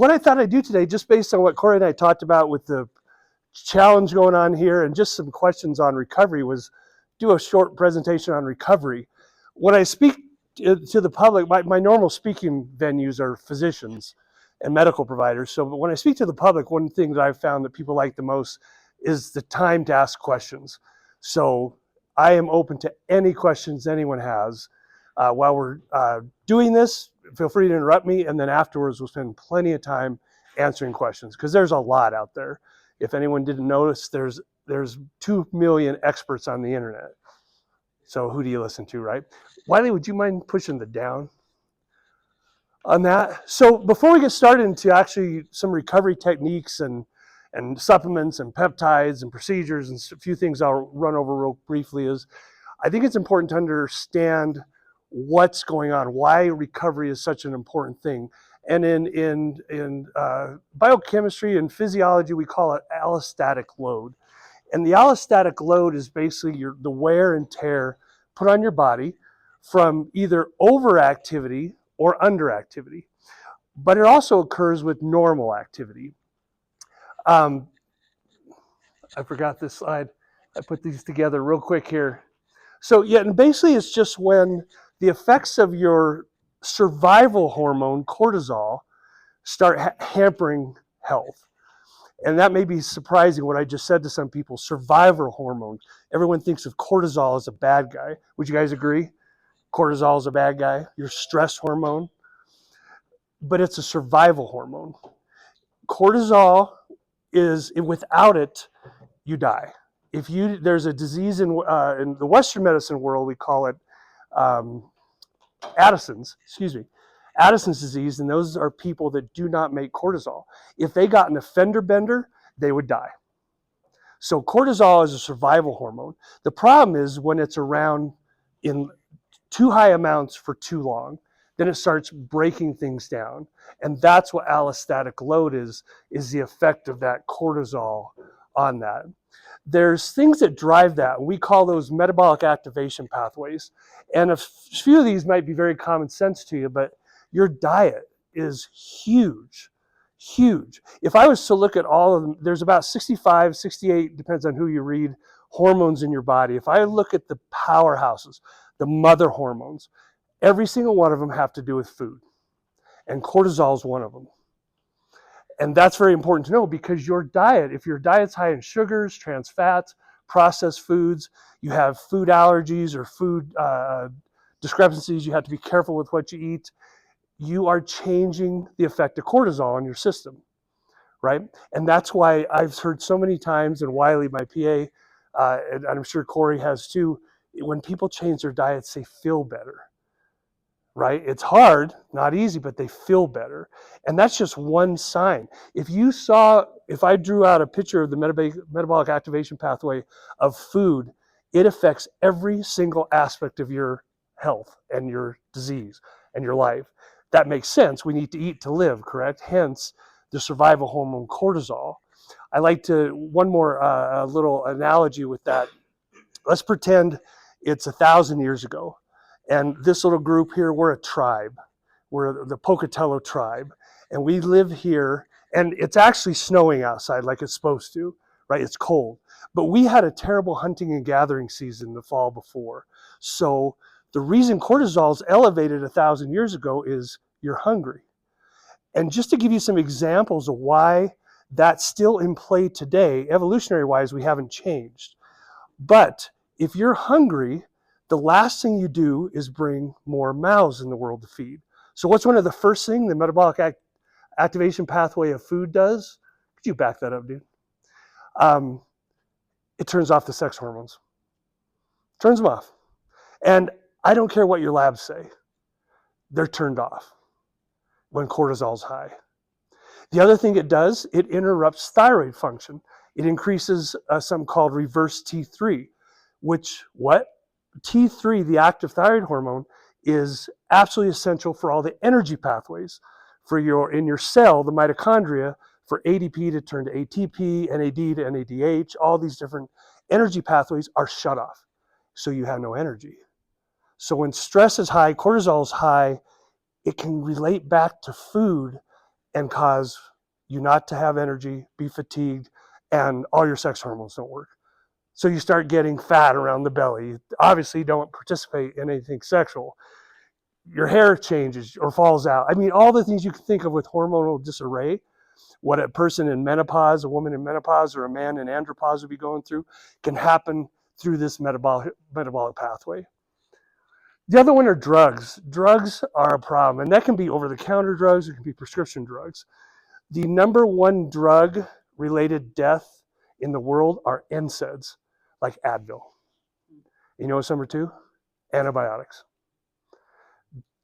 What I thought I'd do today, just based on what Corey and I talked about with the challenge going on here and just some questions on recovery, was do a short presentation on recovery. When I speak to the public, my normal speaking venues are physicians and medical providers. So when I speak to the public, one thing that I've found that people like the most is the time to ask questions. So I am open to any questions anyone has. While we're doing this, feel free to interrupt me, and then afterwards we'll spend plenty of time answering questions, because there's a lot out there. If anyone didn't notice, there's 2 million experts on the internet. So who do you listen to, right? Wiley, would you mind pushing the down on that? So before we get started into actually some recovery techniques and supplements and peptides and procedures and a few things I'll run over real briefly, is I think it's important to understand what's going on, why recovery is such an important thing. And in biochemistry and physiology, we call it allostatic load. And the allostatic load is basically the wear and tear put on your body from either overactivity or underactivity. But it also occurs with normal activity. I forgot this slide. I put these together real quick here. So yeah, and basically it's just when the effects of your survival hormone, cortisol, start hampering health. And that may be surprising what I just said to some people. Survival hormone. Everyone thinks of cortisol as a bad guy. Would you guys agree? Cortisol is a bad guy, your stress hormone. But it's a survival hormone. Cortisol is, without it, you die. There's a disease in the Western medicine world, we call it Addison's disease, and those are people that do not make cortisol. If they got an offender bender, they would die. So cortisol is a survival hormone. The problem is when it's around in too high amounts for too long, then it starts breaking things down. And that's what allostatic load is the effect of that cortisol on that. There's things that drive that. We call those metabolic activation pathways. And a few of these might be very common sense to you, but your diet is huge, huge. If I was to look at all of them, there's about 65, 68, depends on who you read, hormones in your body. If I look at the powerhouses, the mother hormones, every single one of them have to do with food. And cortisol is one of them. And that's very important to know, because your diet, if your diet's high in sugars, trans fats, processed foods, you have food allergies or food discrepancies, you have to be careful with what you eat. You are changing the effect of cortisol on your system, right? And that's why I've heard so many times, and Wiley, my PA, and I'm sure Corey has too, when people change their diets, they feel better. Right? It's hard, not easy, but they feel better. And that's just one sign. If I drew out a picture of the metabolic activation pathway of food, it affects every single aspect of your health and your disease and your life. That makes sense. We need to eat to live, correct? Hence the survival hormone cortisol. I like one more little analogy with that. Let's pretend it's 1,000 years ago. And this little group here, we're a tribe. We're the Pocatello tribe. And we live here, and it's actually snowing outside like it's supposed to, right? It's cold. But we had a terrible hunting and gathering season the fall before. So the reason cortisol is elevated 1,000 years ago is you're hungry. And just to give you some examples of why that's still in play today, evolutionary-wise, we haven't changed. But if you're hungry, the last thing you do is bring more mouths in the world to feed. So what's one of the first things the metabolic activation pathway of food does? Could you back that up, dude? It turns off the sex hormones. Turns them off. And I don't care what your labs say. They're turned off when cortisol's high. The other thing it does, it interrupts thyroid function. It increases something called reverse T3, which T3, the active thyroid hormone, is absolutely essential for all the energy pathways in your cell, the mitochondria, for ADP to turn to ATP, NAD to NADH. All these different energy pathways are shut off, so you have no energy. So when stress is high, cortisol is high, it can relate back to food and cause you not to have energy, be fatigued, and all your sex hormones don't work. So you start getting fat around the belly. Obviously, you don't participate in anything sexual. Your hair changes or falls out. I mean, all the things you can think of with hormonal disarray, what a person in menopause, a woman in menopause, or a man in andropause would be going through, can happen through this metabolic pathway. The other one are drugs. Drugs are a problem, and that can be over-the-counter drugs, it can be prescription drugs. The number one drug-related death in the world are NSAIDs, like Advil. You know what's number two? Antibiotics.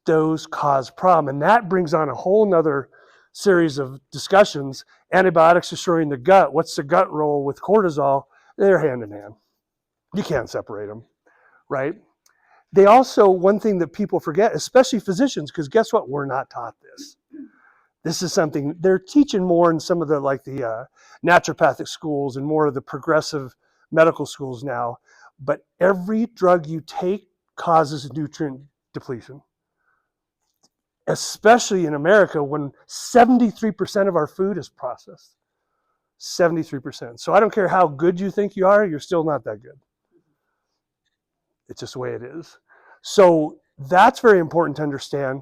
Those cause problem, and that brings on a whole nother series of discussions. Antibiotics destroying the gut. What's the gut role with cortisol? They're hand in hand. You can't separate them, right? They also, one thing that people forget, especially physicians, because guess what? We're not taught this. This is something they're teaching more in some of the naturopathic schools and more of the progressive medical schools now. But every drug you take causes nutrient depletion, especially in America when 73% of our food is processed. 73%. So I don't care how good you think you are, you're still not that good. It's just the way it is. So that's very important to understand.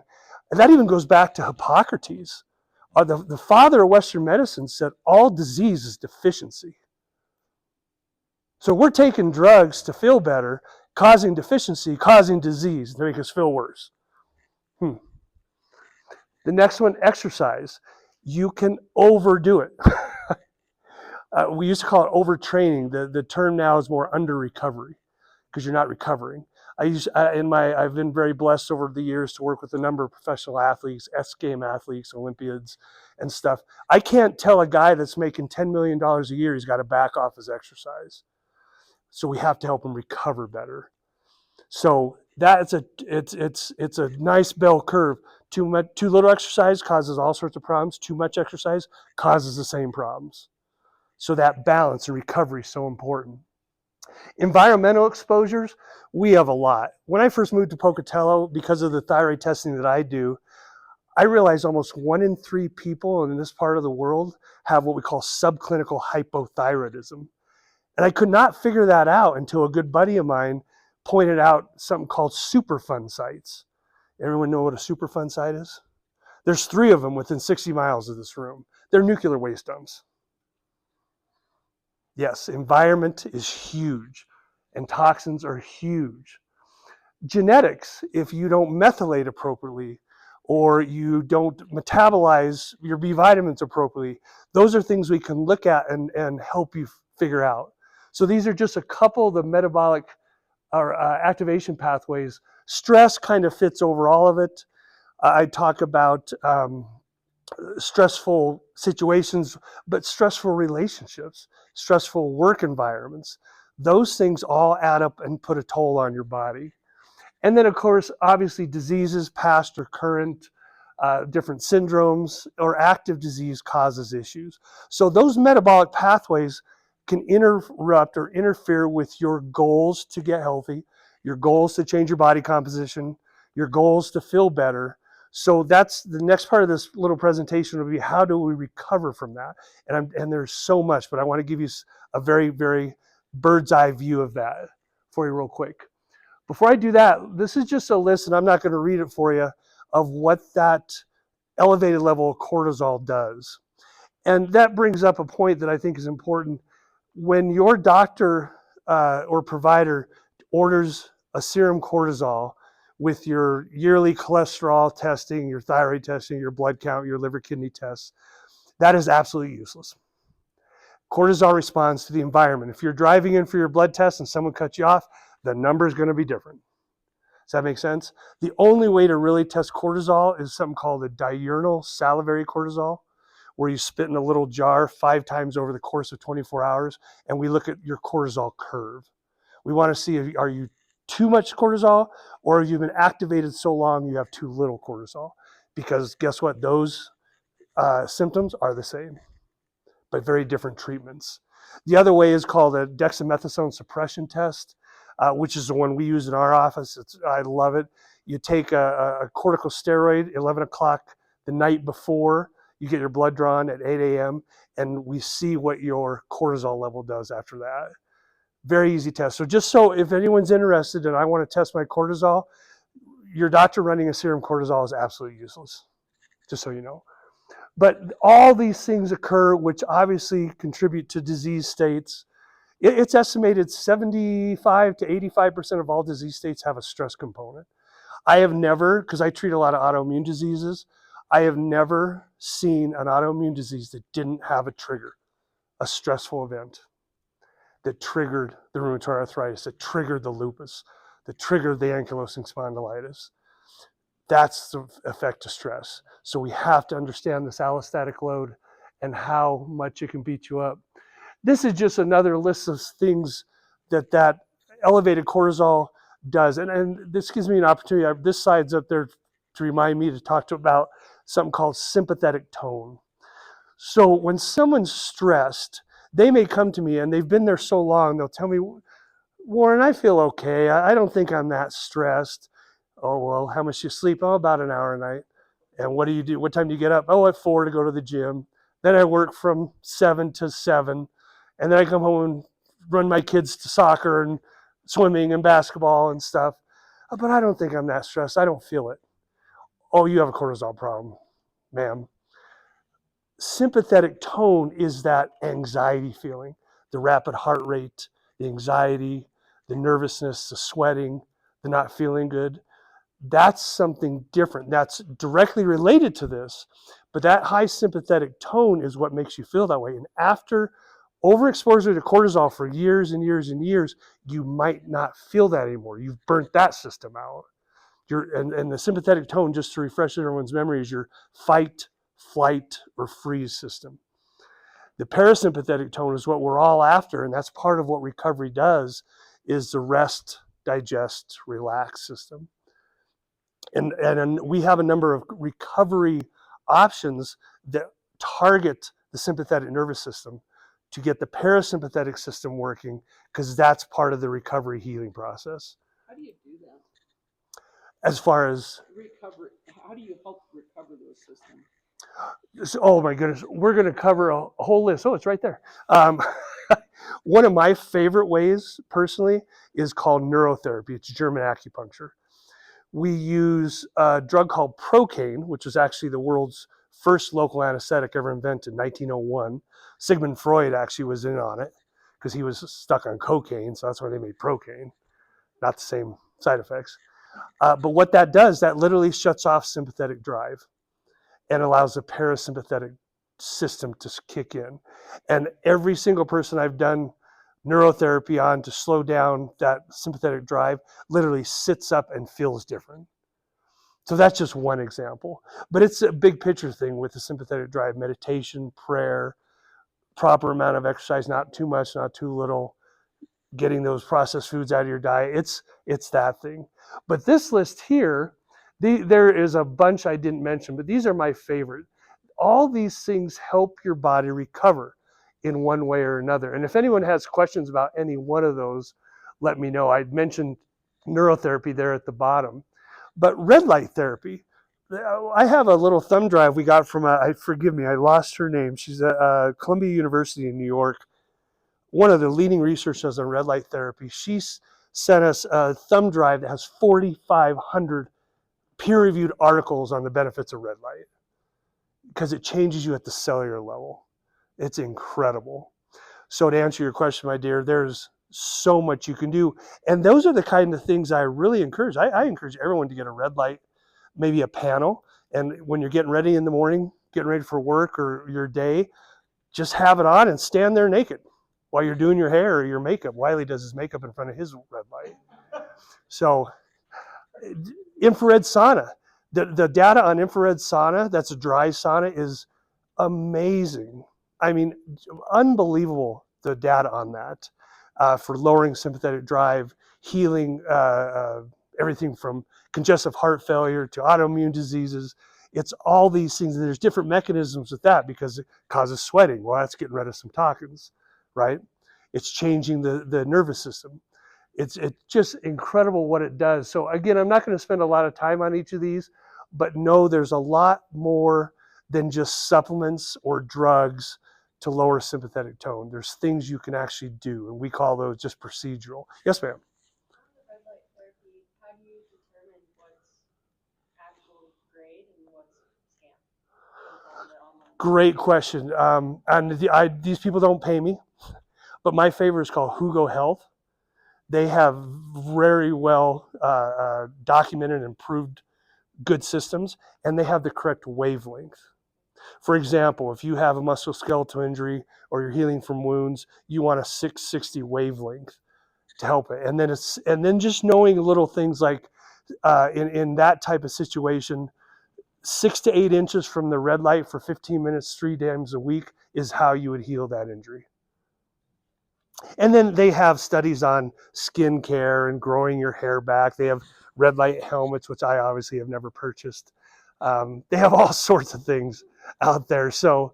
And that even goes back to Hippocrates. The father of Western medicine said all disease is deficiency. So we're taking drugs to feel better, causing deficiency, causing disease to make us feel worse. The next one, exercise. You can overdo it. We used to call it overtraining. The term now is more under recovery because you're not recovering. I've been very blessed over the years to work with a number of professional athletes, S-game athletes, Olympiads, and stuff. I can't tell a guy that's making $10 million a year he's got to back off his exercise. So we have to help him recover better. So it's a nice bell curve. Too little exercise causes all sorts of problems. Too much exercise causes the same problems. So that balance and recovery is so important. Environmental exposures, we have a lot. When I first moved to Pocatello, because of the thyroid testing that I do, I realized almost 1 in 3 people in this part of the world have what we call subclinical hypothyroidism. And I could not figure that out until a good buddy of mine pointed out something called Superfund sites. Everyone know what a Superfund site is? There's 3 of them within 60 miles of this room. They're nuclear waste dumps. Yes, environment is huge, and toxins are huge. Genetics, if you don't methylate appropriately, or you don't metabolize your B vitamins appropriately, those are things we can look at and help you figure out. So these are just a couple of the metabolic or activation pathways. Stress kind of fits over all of it. I talk about stressful situations, but stressful relationships, stressful work environments. Those things all add up and put a toll on your body. And then, of course, obviously diseases, past or current, different syndromes, or active disease causes issues. So those metabolic pathways can interrupt or interfere with your goals to get healthy, your goals to change your body composition, your goals to feel better. So that's the next part of this little presentation will be how do we recover from that? And there's so much, but I want to give you a very, very bird's eye view of that for you real quick. Before I do that, this is just a list, and I'm not going to read it for you, of what that elevated level of cortisol does. And that brings up a point that I think is important. When your doctor or provider orders a serum cortisol with your yearly cholesterol testing, your thyroid testing, your blood count, your liver kidney tests, that is absolutely useless. Cortisol responds to the environment. If you're driving in for your blood test and someone cuts you off, the number is going to be different. Does that make sense? The only way to really test cortisol is something called a diurnal salivary cortisol, where you spit in a little jar 5 times over the course of 24 hours, and we look at your cortisol curve. We want to see, are you too much cortisol, or have you been activated so long you have too little cortisol? Because guess what? Those symptoms are the same, but very different treatments. The other way is called a dexamethasone suppression test, which is the one we use in our office. I love it. You take a corticosteroid 11 o'clock the night before. You get your blood drawn at 8 a.m. and we see what your cortisol level does after that. Very easy test. So just so if anyone's interested and I want to test my cortisol, your doctor running a serum cortisol is absolutely useless, just so you know. But all these things occur, which obviously contribute to disease states. It's estimated 75 to 85% of all disease states have a stress component. I have never, because I treat a lot of autoimmune diseases, I have never seen an autoimmune disease that didn't have a trigger, a stressful event that triggered the rheumatoid arthritis, that triggered the lupus, that triggered the ankylosing spondylitis. That's the effect of stress. So we have to understand this allostatic load and how much it can beat you up. This is just another list of things that elevated cortisol does. And this gives me an opportunity. This side's up there to remind me to talk about something called sympathetic tone. So when someone's stressed, they may come to me and they've been there so long, they'll tell me, Warren, I feel okay. I don't think I'm that stressed. Oh, well, how much do you sleep? Oh, about an hour a night. And what do you do? What time do you get up? Oh, at 4 to go to the gym. Then I work from 7 to 7. And then I come home and run my kids to soccer and swimming and basketball and stuff. But I don't think I'm that stressed. I don't feel it. Oh, you have a cortisol problem, ma'am. Sympathetic tone is that anxiety feeling, the rapid heart rate, the anxiety, the nervousness, the sweating, the not feeling good. That's something different. That's directly related to this, but that high sympathetic tone is what makes you feel that way. And after overexposure to cortisol for years and years and years, you might not feel that anymore. You've burnt that system out. And the sympathetic tone, just to refresh everyone's memory, is your fight, flight, or freeze system. The parasympathetic tone is what we're all after, and that's part of what recovery does, is the rest, digest, relax system. And we have a number of recovery options that target the sympathetic nervous system to get the parasympathetic system working, because that's part of the recovery healing process. How do you do that? As far as recovery, how do you help recover those systems? Oh my goodness, we're going to cover a whole list. Oh, it's right there. One of my favorite ways, personally, is called neurotherapy. It's German acupuncture. We use a drug called procaine, which was actually the world's first local anesthetic ever invented in 1901. Sigmund Freud actually was in on it because he was stuck on cocaine, so that's why they made procaine. Not the same side effects. But what that does, that literally shuts off sympathetic drive and allows the parasympathetic system to kick in. And every single person I've done neurotherapy on to slow down that sympathetic drive literally sits up and feels different. So that's just one example. But it's a big picture thing with the sympathetic drive: meditation, prayer, proper amount of exercise, not too much, not too little, getting those processed foods out of your diet. It's that thing. But this list here, there is a bunch I didn't mention, but these are my favorite. All these things help your body recover in one way or another. And if anyone has questions about any one of those, let me know. I'd mentioned neurotherapy there at the bottom. But red light therapy, I have a little thumb drive we got from, forgive me, I lost her name. She's at Columbia University in New York, one of the leading researchers on red light therapy. She sent us a thumb drive that has 4,500 peer-reviewed articles on the benefits of red light, because it changes you at the cellular level. It's incredible. So to answer your question, my dear, there's so much you can do. And those are the kind of things I really encourage. I encourage everyone to get a red light, maybe a panel. And when you're getting ready in the morning, getting ready for work or your day, just have it on and stand there naked while you're doing your hair or your makeup. Wiley does his makeup in front of his red light. So infrared sauna. The data on infrared sauna, that's a dry sauna, is amazing. I mean, unbelievable, the data on that for lowering sympathetic drive, healing everything from congestive heart failure to autoimmune diseases. It's all these things. And there's different mechanisms with that because it causes sweating. Well, that's getting rid of some toxins, right? It's changing the nervous system. It's just incredible what it does. So again, I'm not going to spend a lot of time on each of these, but know there's a lot more than just supplements or drugs to lower sympathetic tone. There's things you can actually do, and we call those just procedural. Yes, ma'am. Red light therapy, how do you determine what's actual grade and what's scam with all the online? Great question. These people don't pay me, but my favorite is called Hugo Health. They have very well documented and proved good systems, and they have the correct wavelength. For example, if you have a musculoskeletal injury or you're healing from wounds, you want a 660 wavelength to help it. And then just knowing little things like in that type of situation, 6 to 8 inches from the red light for 15 minutes, 3 times a week is how you would heal that injury. And then they have studies on skin care and growing your hair back. They have red light helmets, which I obviously have never purchased. They have all sorts of things out there. So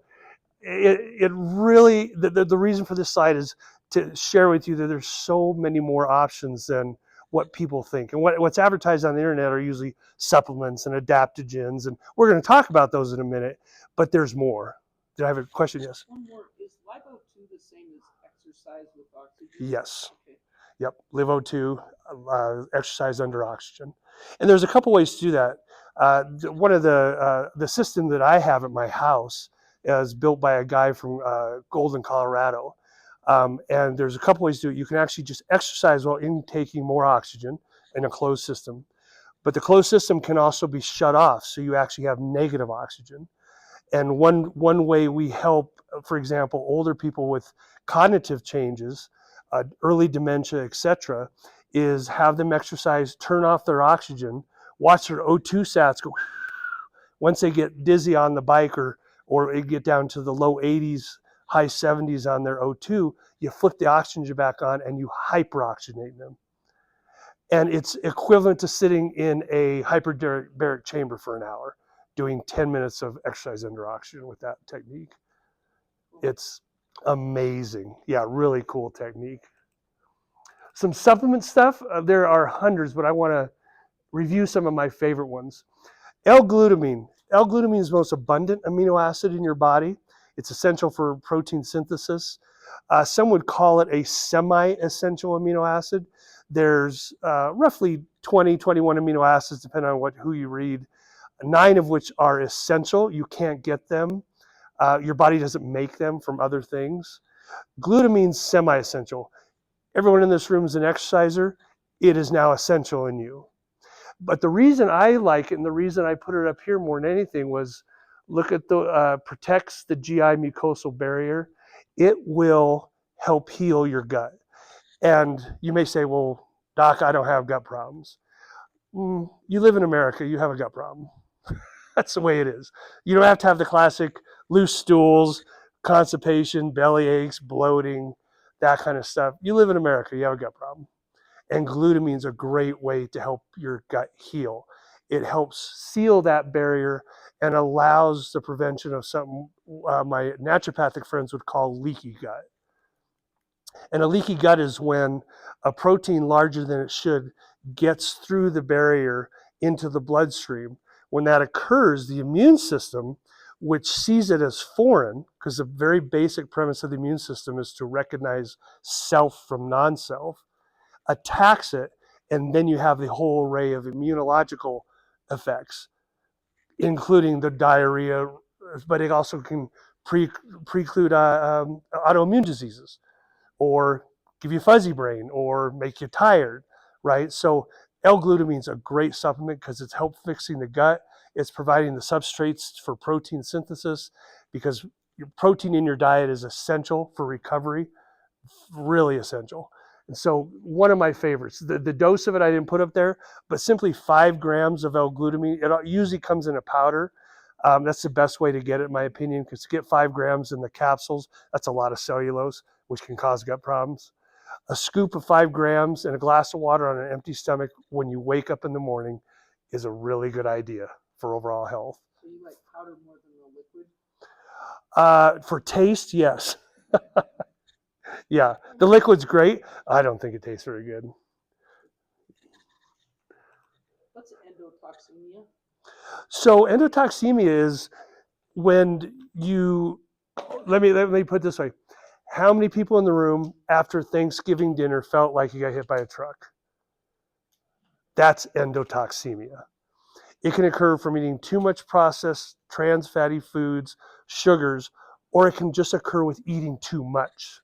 it really, the reason for this site is to share with you that there's so many more options than what people think. And what's advertised on the internet are usually supplements and adaptogens. And we're going to talk about those in a minute, but there's more. Did I have a question? Yes. One more. Is Lipo2 the same as exercise with oxygen? Yes. Okay. Yep. Live O2, exercise under oxygen. And there's a couple ways to do that. One of the system that I have at my house is built by a guy from Golden, Colorado. And there's a couple ways to do it. You can actually just exercise while intaking more oxygen in a closed system. But the closed system can also be shut off, so you actually have negative oxygen. And one way we help, for example, older people with cognitive changes, early dementia, etc., is have them exercise, turn off their oxygen, watch their O2 sats go. Once they get dizzy on the bike or it get down to the low 80s, high 70s on their O2, you flip the oxygen back on and you hyperoxygenate them. And it's equivalent to sitting in a hyperbaric chamber for an hour, doing 10 minutes of exercise under oxygen with that technique. It's amazing. Yeah, really cool technique. Some supplement stuff, there are hundreds, but I want to review some of my favorite ones. L-glutamine. L-glutamine is the most abundant amino acid in your body. It's essential for protein synthesis. Some would call it a semi-essential amino acid. There's roughly 20, 21 amino acids, depending on who you read, 9 of which are essential. You can't get them. Your body doesn't make them from other things. Glutamine's semi-essential. Everyone in this room is an exerciser. It is now essential in you. But the reason I like it and the reason I put it up here more than anything was look at the protects the GI mucosal barrier. It will help heal your gut. And you may say, well, doc, I don't have gut problems. You live in America, you have a gut problem. That's the way it is. You don't have to have the classic loose stools, constipation, belly aches, bloating, that kind of stuff. You live in America, you have a gut problem. And glutamine is a great way to help your gut heal. It helps seal that barrier and allows the prevention of something my naturopathic friends would call leaky gut. And a leaky gut is when a protein larger than it should gets through the barrier into the bloodstream. When that occurs, the immune system, which sees it as foreign, because the very basic premise of the immune system is to recognize self from non-self, attacks it, and then you have the whole array of immunological effects, including the diarrhea, but it also can preclude autoimmune diseases, or give you fuzzy brain, or make you tired, right? So L-glutamine is a great supplement because it's help fixing the gut. It's providing the substrates for protein synthesis because your protein in your diet is essential for recovery, really essential. And so one of my favorites, the dose of it I didn't put up there, but simply 5 grams of L-glutamine. It usually comes in a powder. That's the best way to get it, in my opinion, because to get 5 grams in the capsules, that's a lot of cellulose, which can cause gut problems. A scoop of 5 grams and a glass of water on an empty stomach when you wake up in the morning is a really good idea for overall health. So you like powder more than the liquid? For taste, yes. Yeah, the liquid's great. I don't think it tastes very good. What's endotoxemia? So endotoxemia is when you, let me put it this way. How many people in the room after Thanksgiving dinner felt like you got hit by a truck? That's endotoxemia. It can occur from eating too much processed trans fatty foods, sugars, or it can just occur with eating too much.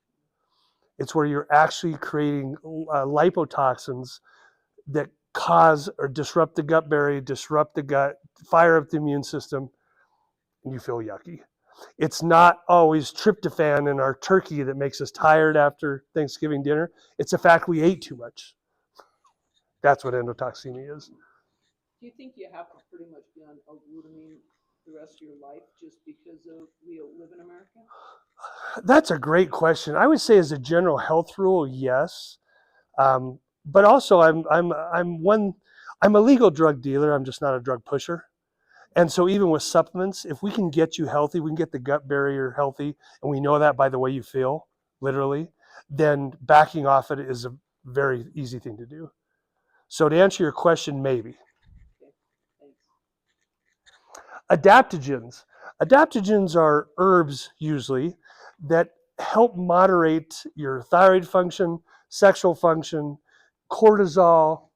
It's where you're actually creating lipotoxins that cause or disrupt the gut barrier, disrupt the gut, fire up the immune system, and you feel yucky. It's not always tryptophan in our turkey that makes us tired after Thanksgiving dinner. It's the fact we ate too much. That's what endotoxemia is. Do you think you have to pretty much be on L-glutamine the rest of your life just because of we live in America? That's a great question. I would say, as a general health rule, yes. But also, I'm a legal drug dealer. I'm just not a drug pusher. And so, even with supplements, if we can get you healthy, we can get the gut barrier healthy, and we know that by the way you feel, literally, then backing off it is a very easy thing to do. So, to answer your question, maybe. Okay, thanks. Adaptogens. Adaptogens are herbs usually that help moderate your thyroid function, sexual function, cortisol.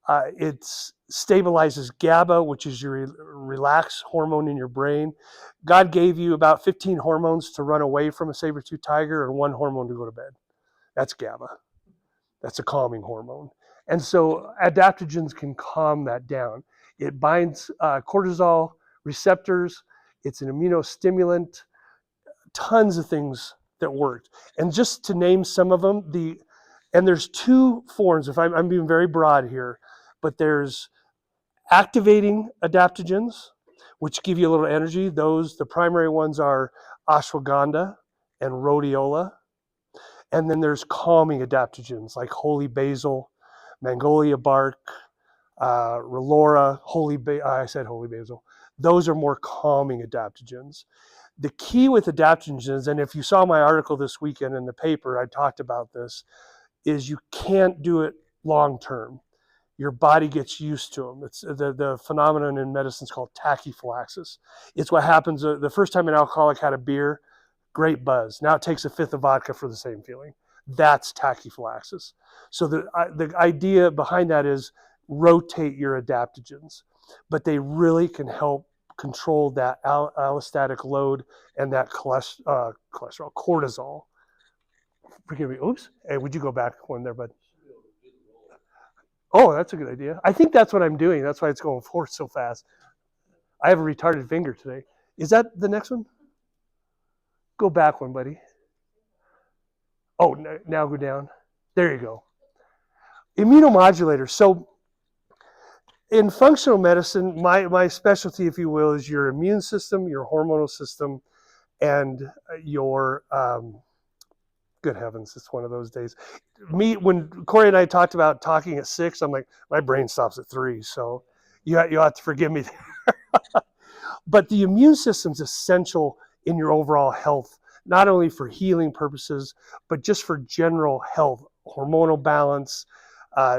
It stabilizes GABA, which is your relax hormone in your brain. God gave you about 15 hormones to run away from a saber-toothed tiger and one hormone to go to bed. That's GABA. That's a calming hormone. And so adaptogens can calm that down. It binds cortisol receptors. It's an immunostimulant. Tons of things that work. And just to name some of them, and there's two forms, if I'm being very broad here, but there's activating adaptogens, which give you a little energy. The primary ones are ashwagandha and rhodiola. And then there's calming adaptogens like holy basil, magnolia bark, relora, I said holy basil. Those are more calming adaptogens. The key with adaptogens, and if you saw my article this weekend in the paper, I talked about this, is you can't do it long term. Your body gets used to them. It's the phenomenon in medicine is called tachyphylaxis. It's what happens the first time an alcoholic had a beer, great buzz. Now it takes a fifth of vodka for the same feeling. That's tachyphylaxis. So the idea behind that is rotate your adaptogens, but they really can help control that allostatic load and that cortisol. Forgive me. Oops. Hey, would you go back one there, bud? Oh, that's a good idea. I think that's what I'm doing. That's why it's going forward so fast. I have a retarded finger today. Is that the next one? Go back one, buddy. Oh, now go down. There you go. Immunomodulators. So in functional medicine, my specialty, if you will, is your immune system, your hormonal system, and your good heavens, it's one of those days. When Corey and I talked about talking at 6, I'm like, my brain stops at 3, so you have to forgive me. But the immune system is essential in your overall health, not only for healing purposes, but just for general health, hormonal balance,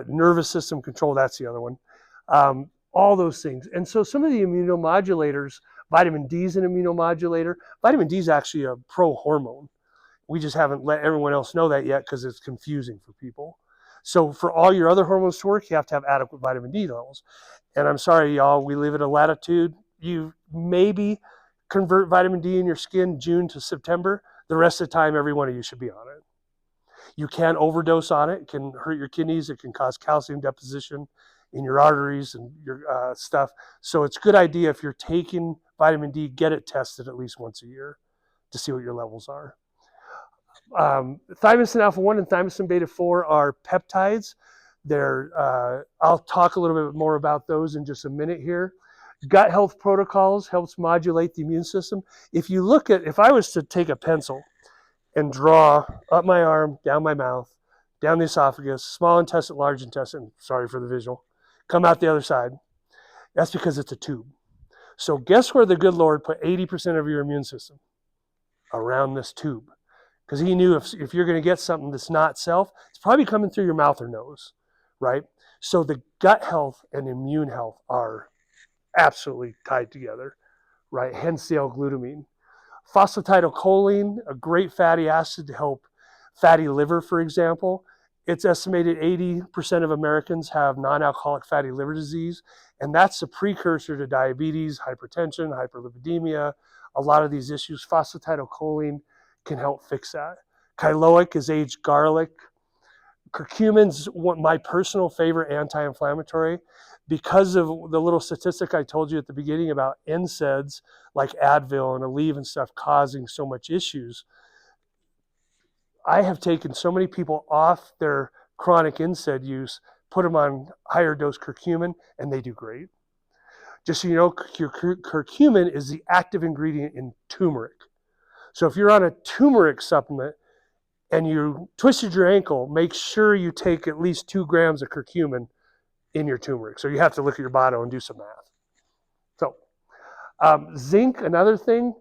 nervous system control. That's the other one. All those things. And so some of the immunomodulators, vitamin D is an immunomodulator. Vitamin D is actually a pro-hormone. We just haven't let everyone else know that yet because it's confusing for people. So for all your other hormones to work, you have to have adequate vitamin D levels. And I'm sorry, y'all, we live at a latitude. You maybe convert vitamin D in your skin June to September. The rest of the time, every one of you should be on it. You can overdose on it. It can hurt your kidneys. It can cause calcium deposition in your arteries and your stuff. So it's a good idea if you're taking vitamin D, get it tested at least once a year to see what your levels are. Thymosin alpha-1 and thymosin beta-4 are peptides. I'll talk a little bit more about those in just a minute here. Gut health protocols helps modulate the immune system. If I was to take a pencil and draw up my arm, down my mouth, down the esophagus, small intestine, large intestine, sorry for the visual, come out the other side, that's because it's a tube. So guess where the good Lord put 80% of your immune system? Around this tube. Because he knew if you're going to get something that's not self, it's probably coming through your mouth or nose, right? So the gut health and immune health are absolutely tied together, right? Hence the L-glutamine. Phosphatidylcholine, a great fatty acid to help fatty liver, for example. It's estimated 80% of Americans have non-alcoholic fatty liver disease, and that's the precursor to diabetes, hypertension, hyperlipidemia, a lot of these issues. Phosphatidylcholine can help fix that. Chyloic is aged garlic. Curcumin's my personal favorite anti-inflammatory because of the little statistic I told you at the beginning about NSAIDs like Advil and Aleve and stuff causing so much issues. I have taken so many people off their chronic NSAID use, put them on higher dose curcumin, and they do great. Just so you know, curcumin is the active ingredient in turmeric. So if you're on a turmeric supplement and you twisted your ankle, make sure you take at least 2 grams of curcumin in your turmeric. So you have to look at your bottle and do some math. So zinc, another thing,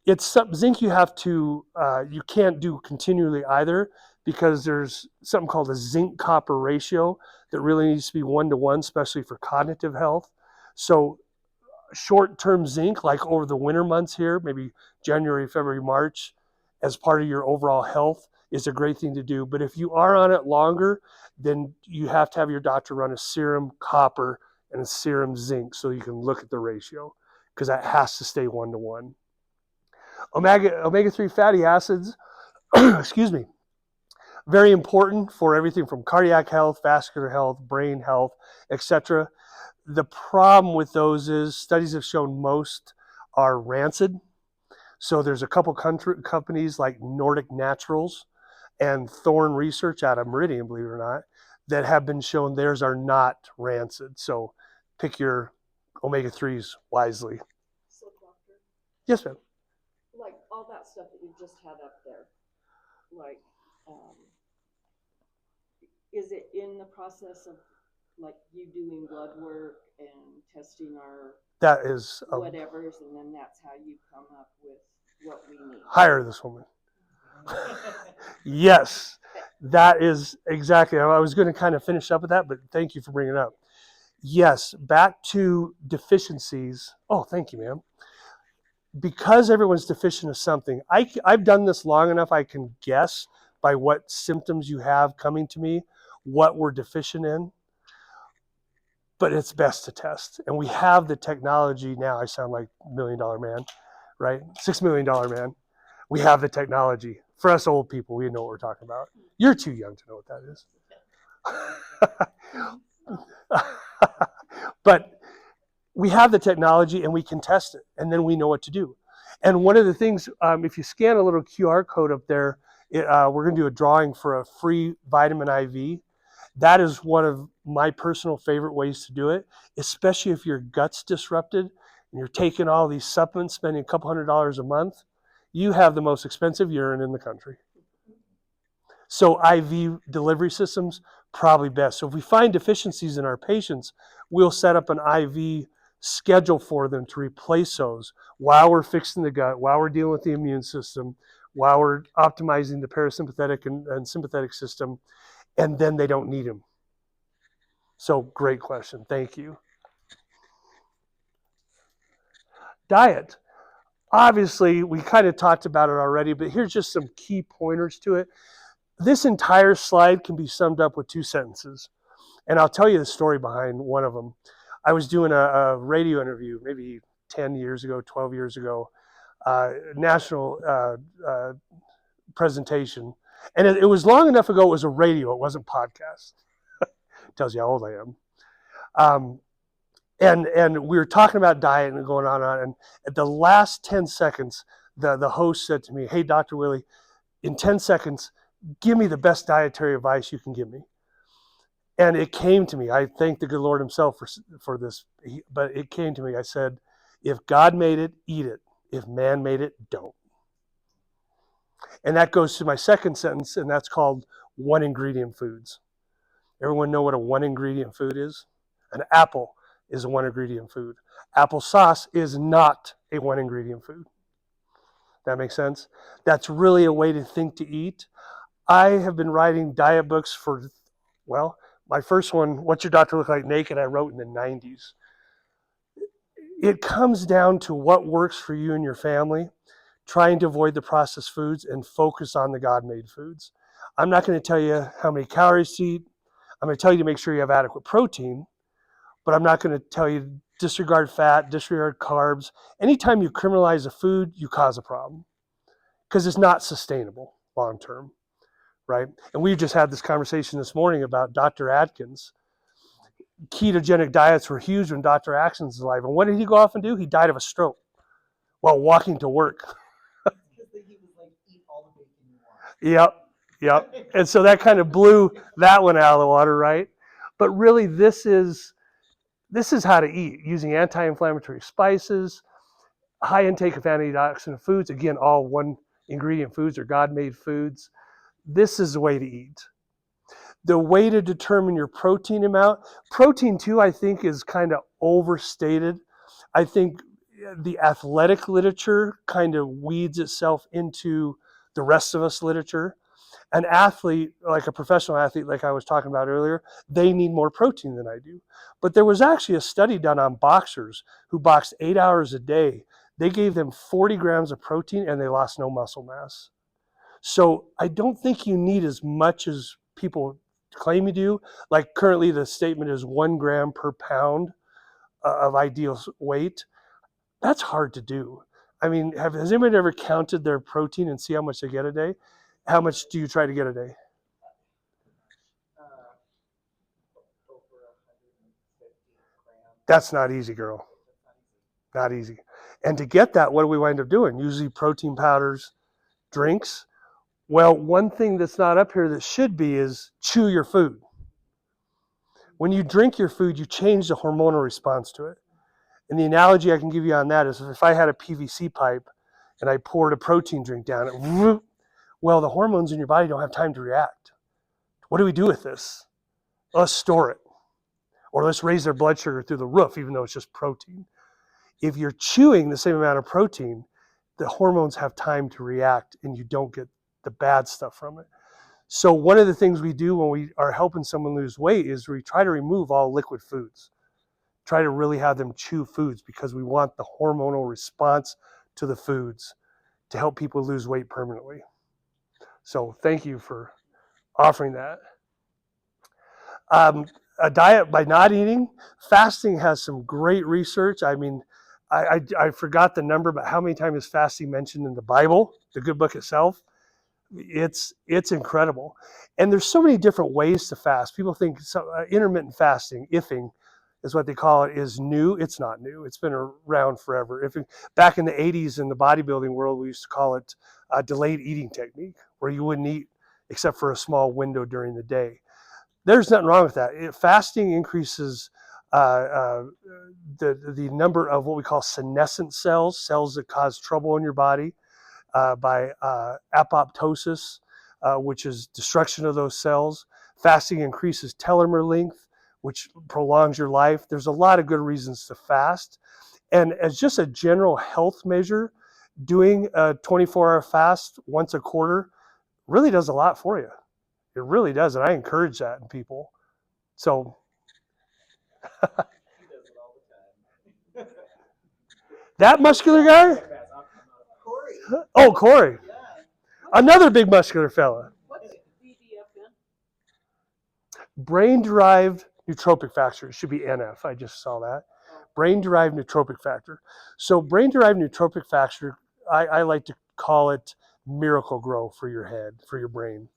it's zinc you have to, you can't do continually either because there's something called a zinc copper ratio that really needs to be 1-to-1, especially for cognitive health. So short-term zinc, like over the winter months here, maybe January, February, March, as part of your overall health is a great thing to do. But if you are on it longer, then you have to have your doctor run a serum copper and a serum zinc so you can look at the ratio because that has to stay 1-to-1. Omega-3 fatty acids, excuse me, very important for everything from cardiac health, vascular health, brain health, etc. The problem with those is studies have shown most are rancid. So there's a couple companies like Nordic Naturals and Thorne Research out of Meridian, believe it or not, that have been shown theirs are not rancid. So pick your omega-3s wisely. So, doctor, Yes, ma'am. like all that stuff that you just had up there, like, is it in the process of like you doing blood work and testing our That is whatevers, and then that's how you come up with what we need? hire this woman. Yes, that is exactly. I was going to kind of finish up with that, but thank you for bringing it up. Yes, back to deficiencies. Oh, thank you, ma'am. Because everyone's deficient of something, I've done this long enough, I can guess by what symptoms you have coming to me, what we're deficient in. But it's best to test. And we have the technology now. I sound like $1 million man, right? $6 million man. We have the technology. For us old people, we know what we're talking about. You're too young to know what that is. But we have the technology and we can test it, and then we know what to do. And one of the things, if you scan a little QR code up there, we're going to do a drawing for a free vitamin IV. That is one of my personal favorite ways to do it, especially if your gut's disrupted and you're taking all these supplements, spending a couple $100 a month. You have the most expensive urine in the country. So IV delivery systems, probably best. So if we find deficiencies in our patients, we'll set up an IV schedule for them to replace those while we're fixing the gut, while we're dealing with the immune system, while we're optimizing the parasympathetic and sympathetic system, and then they don't need them. So great question. Thank you. Diet. Obviously, we kind of talked about it already, but here's just some key pointers to it. This entire slide can be summed up with 2 sentences. And I'll tell you the story behind one of them. I was doing a radio interview maybe 10 years ago, 12 years ago, national presentation. And it was long enough ago, it was a radio, it wasn't podcast. Tells you how old I am. And we were talking about diet and going on and on. And at the last 10 seconds, the host said to me, "Hey, Dr. Willey, in 10 seconds, give me the best dietary advice you can give me." And it came to me. I thank the good Lord himself for this. But it came to me. I said, if God made it, eat it. If man made it, don't. And that goes to my second sentence, and that's called one ingredient foods. Everyone know what a one ingredient food is? An apple is a one ingredient food. Applesauce is not a one ingredient food. That makes sense? That's really a way to think to eat. I have been writing diet books for, well, my first one, What's Your Doctor Look Like Naked, I wrote in the 90s. It comes down to what works for you and your family, trying to avoid the processed foods and focus on the God-made foods. I'm not going to tell you how many calories to eat. I'm going to tell you to make sure you have adequate protein, but I'm not going to tell you disregard fat, disregard carbs. Anytime you criminalize a food, you cause a problem because it's not sustainable long term, right? And we just had this conversation this morning about Dr. Atkins. Ketogenic diets were huge when Dr. Atkins was alive. And what did he go off and do? He died of a stroke while walking to work. Yep, yep. And so that kind of blew that one out of the water, right? But really, this is how to eat using anti-inflammatory spices, high intake of antioxidant foods. Again, all one ingredient foods or God-made foods. This is the way to eat. The way to determine your protein amount. Protein too, I think, is kind of overstated. I think the athletic literature kind of weeds itself into the rest of us literature. An athlete, like a professional athlete, like I was talking about earlier, they need more protein than I do. But there was actually a study done on boxers who boxed 8 hours a day. They gave them 40 grams of protein and they lost no muscle mass. So I don't think you need as much as people claim you do. Like currently the statement is 1 gram per pound of ideal weight. That's hard to do. I mean, has anybody ever counted their protein and see how much they get a day? How much do you try to get a day? That's not easy, girl. Not easy. And to get that, what do we wind up doing? Usually protein powders, drinks. Well, one thing that's not up here that should be is chew your food. When you drink your food, you change the hormonal response to it. And the analogy I can give you on that is if I had a PVC pipe and I poured a protein drink down it, well, the hormones in your body don't have time to react. What do we do with this? Let's store it. Or let's raise their blood sugar through the roof, even though it's just protein. If you're chewing the same amount of protein, the hormones have time to react and you don't get the bad stuff from it. So one of the things we do when we are helping someone lose weight is we try to remove all liquid foods. Try to really have them chew foods because we want the hormonal response to the foods to help people lose weight permanently. So thank you for offering that. A diet by not eating. Fasting has some great research. I mean, I forgot the number, but how many times is fasting mentioned in the Bible, the good book itself? It's incredible. And there's so many different ways to fast. People think intermittent fasting, IFing, is what they call it, is new. It's not new. It's been around forever. Back in the 80s in the bodybuilding world, we used to call it a delayed eating technique, where you wouldn't eat except for a small window during the day. There's nothing wrong with that. Fasting increases the number of what we call senescent cells, cells that cause trouble in your body, by apoptosis, which is destruction of those cells. Fasting increases telomere length, which prolongs your life. There's a lot of good reasons to fast. And as just a general health measure, doing a 24-hour fast once a quarter really does a lot for you. It really does, and I encourage that in people. So that muscular guy? Oh, Corey. Another big muscular fella. What's BDFN? Brain-derived nootropic factor. It should be NF. I just saw that. Brain-derived nootropic factor. So brain-derived nootropic factor, I like to call it miracle grow for your head, for your brain.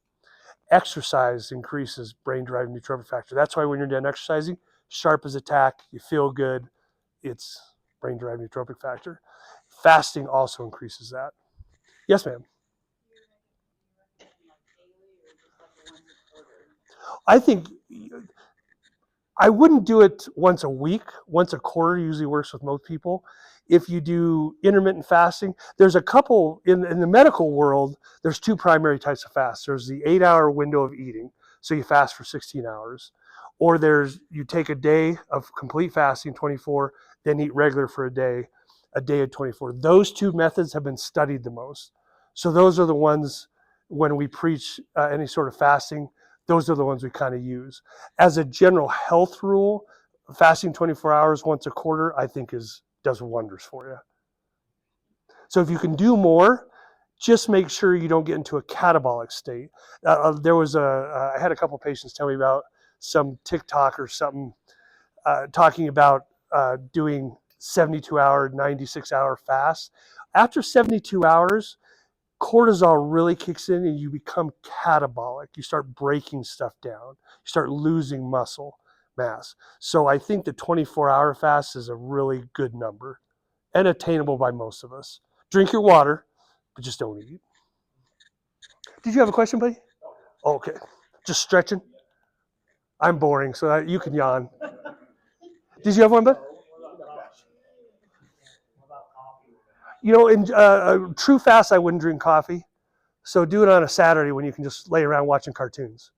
Exercise increases brain-derived nootropic factor. That's why when you're done exercising, sharp as a tack, you feel good. It's brain-derived nootropic factor. Fasting also increases that. Yes, ma'am. I think I wouldn't do it once a week. Once a quarter usually works with most people. If you do intermittent fasting, there's a couple in the medical world. There's two primary types of fast. There's the 8-hour window of eating, so you fast for 16 hours, or you take a day of complete fasting, 24, then eat regular for a day of 24. Those two methods have been studied the most. So those are the ones when we preach any sort of fasting. Those are the ones we kind of use. As a general health rule, fasting 24 hours once a quarter, I think is does wonders for you. So if you can do more, just make sure you don't get into a catabolic state. I had a couple patients tell me about some TikTok or something talking about doing 72-hour, 96-hour fasts. After 72 hours, cortisol really kicks in and you become catabolic. You start breaking stuff down. You start losing muscle mass. So I think the 24-hour fast is a really good number and attainable by most of us. Drink your water, but just don't eat. Did you have a question, buddy? Okay. Just stretching? I'm boring, so you can yawn. Did you have one, bud? You know, in a true fast, I wouldn't drink coffee. So do it on a Saturday when you can just lay around watching cartoons.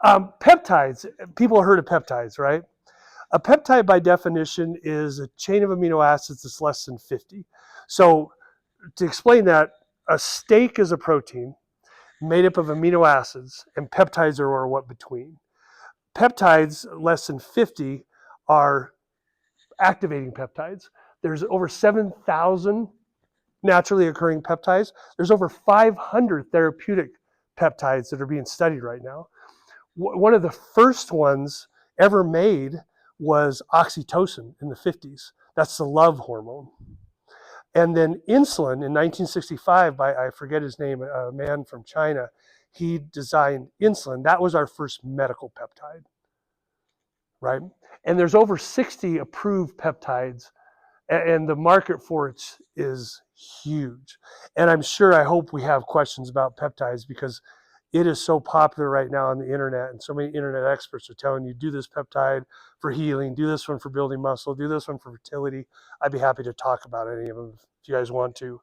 Peptides. People have heard of peptides, right? A peptide, by definition, is a chain of amino acids that's less than 50. So to explain that, a steak is a protein made up of amino acids, and peptides are what between. Peptides less than 50 are activating peptides. There's over 7,000 naturally occurring peptides. There's over 500 therapeutic peptides that are being studied right now. One of the first ones ever made was oxytocin in the 50s. That's the love hormone. And then insulin in 1965 by, I forget his name, a man from China, he designed insulin. That was our first medical peptide, right? And there's over 60 approved peptides, and the market for it is huge. And I'm sure, I hope we have questions about peptides because it is so popular right now on the internet, and so many internet experts are telling you, do this peptide for healing, do this one for building muscle, do this one for fertility. I'd be happy to talk about any of them if you guys want to.